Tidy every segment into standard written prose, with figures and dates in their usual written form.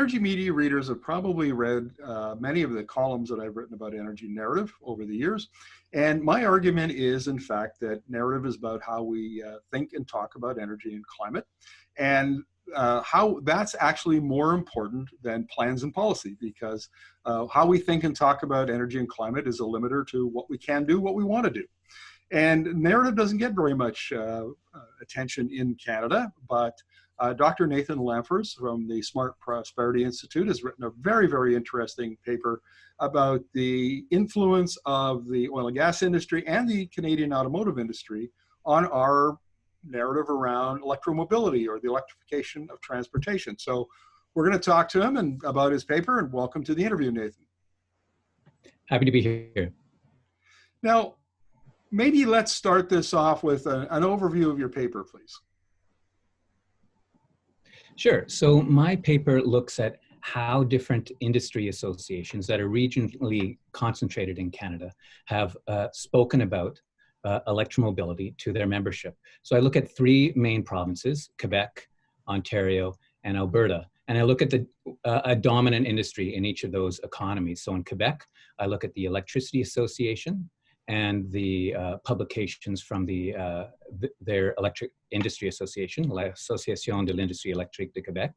energy media readers have probably read many of the columns that I've written about energy narrative over the years. And my argument is, in fact, that narrative is about how we think and talk about energy and climate, and how that's actually more important than plans and policy, because how we think and talk about energy and climate is a limiter to what we can do, what we want to do. And narrative doesn't get very much attention in Canada, but Dr. Nathan Lemphers from the Smart Prosperity Institute has written a very, very interesting paper about the influence of the oil and gas industry and the Canadian automotive industry on our narrative around electromobility, or the electrification of transportation. So we're going to talk to him and about his paper, and welcome to the interview, Nathan. Happy to be here. Now, maybe let's start this off with an overview of your paper, please. Sure. So my paper looks at how different industry associations that are regionally concentrated in Canada have spoken about electromobility to their membership. So I look at three main provinces: Quebec, Ontario, and Alberta. And I look at a dominant industry in each of those economies. So in Quebec, I look at the Electricity Association and the publications from their Electric Industry Association, l'Association de l'Industrie électrique de Québec.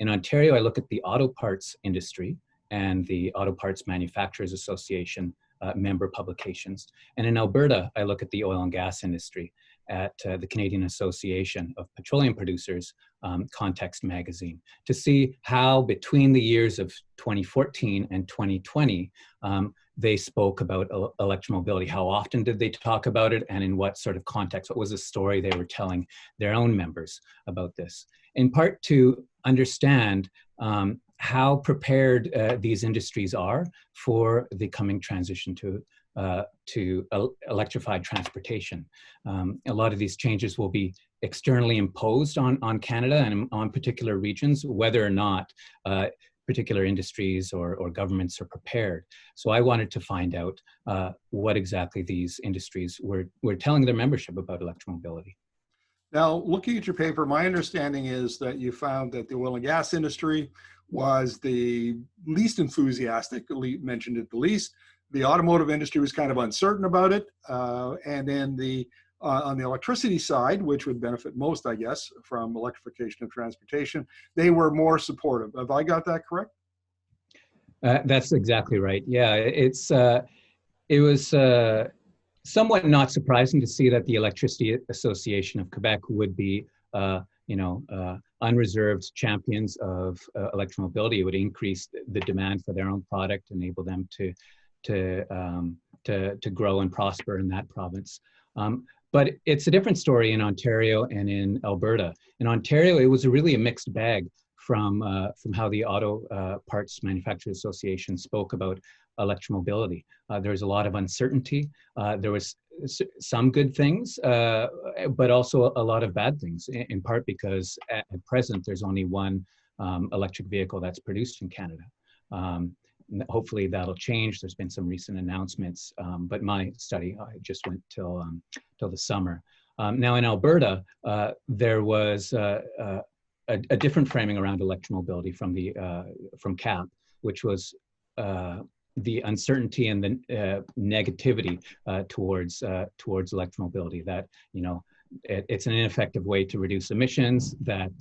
In Ontario, I look at the auto parts industry and the Auto Parts Manufacturers Association member publications. And in Alberta, I look at the oil and gas industry at the Canadian Association of Petroleum Producers, Context Magazine, to see how between the years of 2014 and 2020, they spoke about electromobility. How often did they talk about it, and in what sort of context? What was the story they were telling their own members about this? In part to understand how prepared these industries are for the coming transition to electrified transportation. A lot of these changes will be externally imposed on Canada and on particular regions, whether or not particular industries or governments are prepared. So I wanted to find out what exactly these industries were telling their membership about electromobility. Now, looking at your paper, my understanding is that you found that the oil and gas industry was the least enthusiastic, mentioned it the least. The automotive industry was kind of uncertain about it. And then on the electricity side, which would benefit most, I guess, from electrification of transportation, they were more supportive. Have I got that correct? That's exactly right. Yeah, it was somewhat not surprising to see that the Electricity Association of Quebec would be, unreserved champions of electromobility. It would increase the demand for their own product, enable them to grow and prosper in that province. But it's a different story in Ontario and in Alberta. In Ontario, it was really a mixed bag from how the Auto Parts Manufacturers Association spoke about electromobility. There was a lot of uncertainty. There was some good things, but also a lot of bad things, in part because at present there's only one electric vehicle that's produced in Canada. Hopefully that'll change. There's been some recent announcements, but my study just went till the summer. Now in Alberta, there was a different framing around electromobility from CAP, which was the uncertainty and the negativity towards electromobility. That it's an ineffective way to reduce emissions. That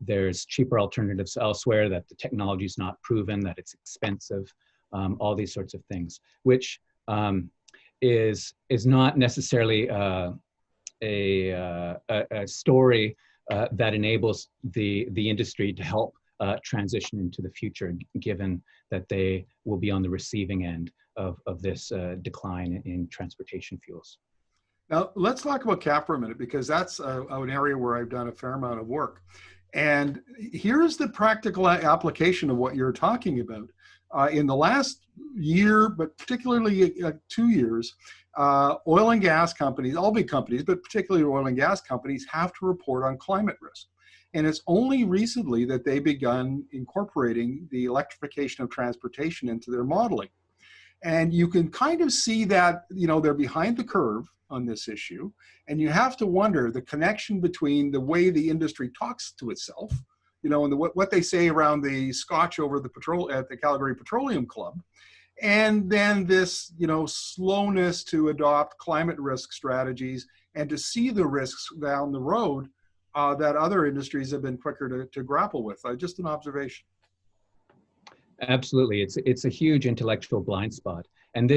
there's cheaper alternatives elsewhere. That the technology is not proven. That it's expensive. All these sorts of things, which is not necessarily a story that enables the industry to help transition into the future, given that they will be on the receiving end of this decline in transportation fuels. Now, let's talk about CAP for a minute, because that's an area where I've done a fair amount of work. And here's the practical application of what you're talking about. In the last year, but particularly 2 years, oil and gas companies, all big companies, but particularly oil and gas companies, have to report on climate risk. And it's only recently that they've begun incorporating the electrification of transportation into their modeling. And you can kind of see that, they're behind the curve on this issue. And you have to wonder the connection between the way the industry talks to itself and what they say around the scotch over the patrol at the Calgary Petroleum Club. And then this, slowness to adopt climate risk strategies and to see the risks down the road that other industries have been quicker to grapple with. Just an observation. Absolutely, it's a huge intellectual blind spot. And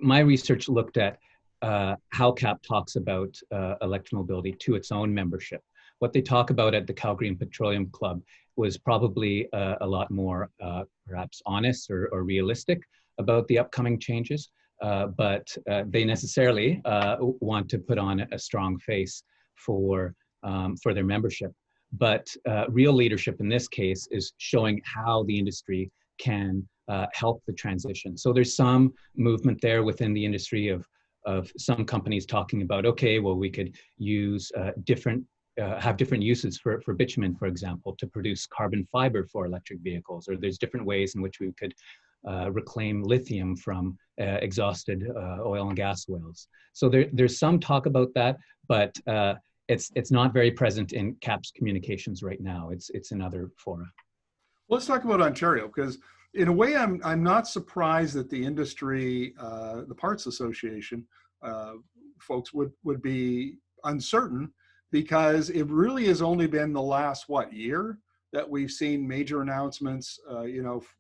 my research looked at how CAP talks about electromobility to its own membership. What they talk about at the Calgary Petroleum Club was probably a lot more perhaps honest or realistic about the upcoming changes, but they necessarily want to put on a strong face for their membership. But real leadership in this case is showing how the industry can help the transition. So there's some movement there within the industry of some companies talking about, okay, well, we could use have different uses for bitumen, for example, to produce carbon fiber for electric vehicles, or there's different ways in which we could reclaim lithium from exhausted oil and gas wells. So there's some talk about that, but it's not very present in CAP's communications right now. It's in other fora. Let's talk about Ontario, because in a way, I'm not surprised that the industry, the Parts Association folks would be uncertain, because it really has only been the last, year that we've seen major announcements,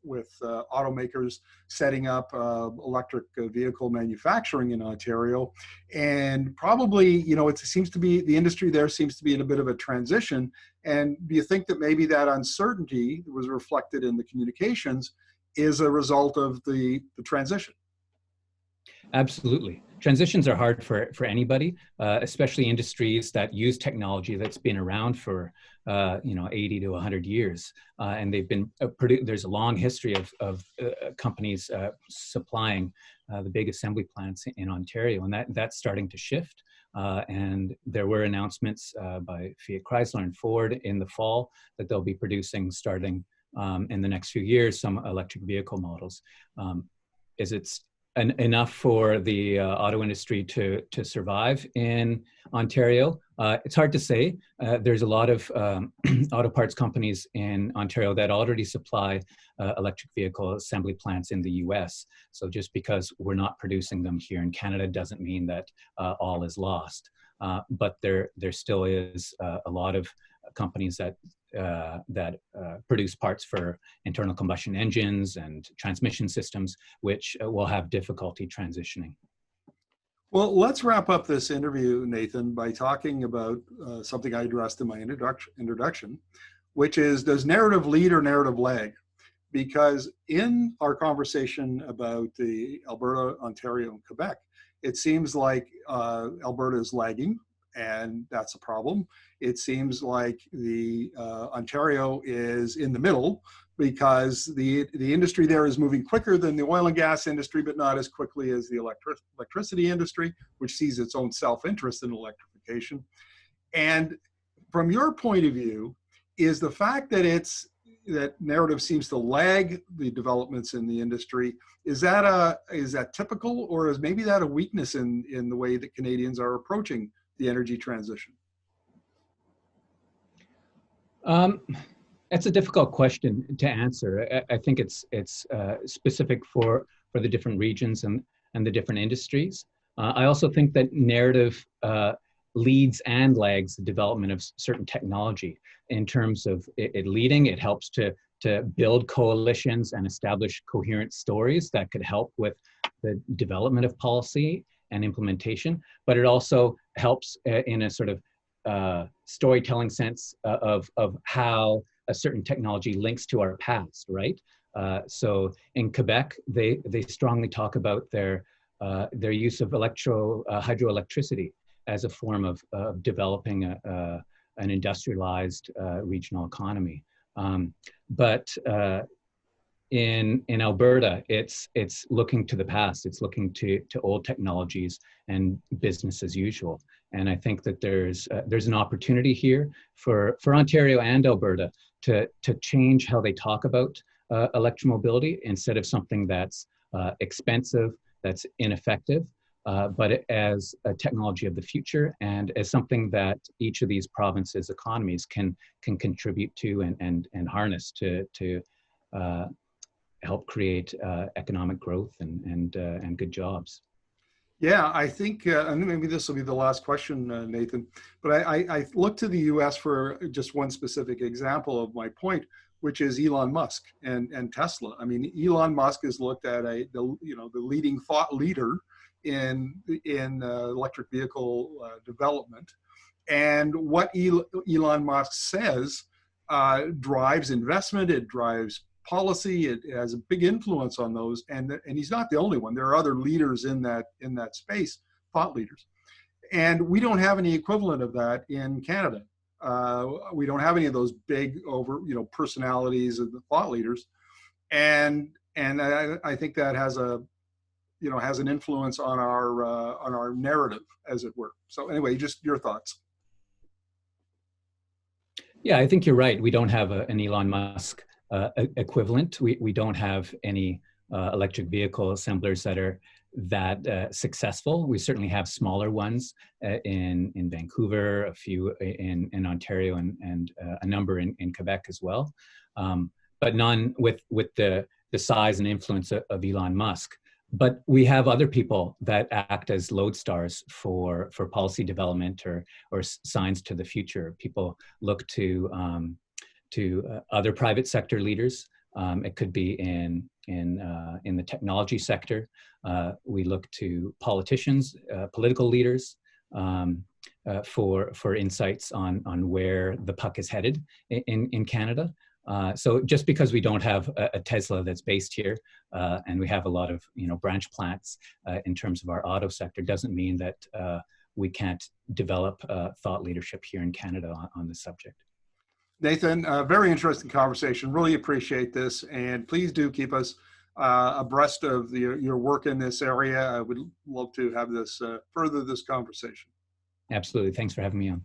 with automakers setting up electric vehicle manufacturing in Ontario. And probably, it seems to be, the industry there seems to be in a bit of a transition. And do you think that maybe that uncertainty that was reflected in the communications is a result of the transition? Absolutely. Transitions are hard for anybody, especially industries that use technology that's been around for 80 to 100 years, and they've been there's a long history of companies supplying the big assembly plants in Ontario, and that's starting to shift. And there were announcements by Fiat Chrysler and Ford in the fall that they'll be producing, starting in the next few years, some electric vehicle models. Is it enough for the auto industry to survive in Ontario? It's hard to say. There's a lot of auto parts companies in Ontario that already supply electric vehicle assembly plants in the US. So just because we're not producing them here in Canada doesn't mean that all is lost. But there still is a lot of companies that produce parts for internal combustion engines and transmission systems, which will have difficulty transitioning. Well, let's wrap up this interview, Nathan, by talking about something I addressed in my introduction, which is, does narrative lead or narrative lag? Because in our conversation about the Alberta, Ontario, and Quebec, it seems like Alberta is lagging, and that's a problem. It seems like the Ontario is in the middle, because the industry there is moving quicker than the oil and gas industry, but not as quickly as the electricity industry, which sees its own self-interest in electrification. And from your point of view, is the fact that narrative seems to lag the developments in the industry, is that typical, or is maybe that a weakness in the way that Canadians are approaching the energy transition? That's a difficult question to answer. I think it's specific for the different regions and the different industries. I also think that narrative leads and lags the development of certain technology. In terms of it leading, it helps to build coalitions and establish coherent stories that could help with the development of policy and implementation, but it also helps in a sort of storytelling sense of how a certain technology links to our past, right? So in Quebec, they strongly talk about their use of hydroelectricity as a form of developing an industrialized regional economy. But in Alberta, it's looking to the past. It's looking to old technologies and business as usual. And I think that there's an opportunity here for Ontario and Alberta to change how they talk about electromobility, instead of something that's expensive, that's ineffective, but as a technology of the future and as something that each of these provinces' economies can contribute to and harness to help create economic growth and good jobs. Yeah, I think, and maybe this will be the last question, Nathan, but I look to the US for just one specific example of my point, which is Elon Musk and Tesla. I mean, Elon Musk is looked at the leading thought leader in electric vehicle development. And what Elon Musk says drives investment, it drives policy, it has a big influence on those, and he's not the only one. There are other leaders in that space, thought leaders, and we don't have any equivalent of that in Canada. We don't have any of those big personalities of the thought leaders, and I think that has an influence on our narrative, as it were. So anyway, just your thoughts. Yeah, I think you're right. We don't have an Elon Musk equivalent. We don't have any electric vehicle assemblers that are that successful. We certainly have smaller ones in Vancouver, a few in Ontario, and a number in Quebec as well, but none with the size and influence of Elon Musk. But we have other people that act as lodestars for policy development or signs to the future. People look to other private sector leaders. It could be in the technology sector. We look to politicians, political leaders, for insights on where the puck is headed in Canada. So just because we don't have a Tesla that's based here, and we have a lot of branch plants in terms of our auto sector, doesn't mean that we can't develop thought leadership here in Canada on this subject. Nathan, very interesting conversation. Really appreciate this, and please do keep us abreast of your work in this area. I would love to have this further this conversation. Absolutely. Thanks for having me on.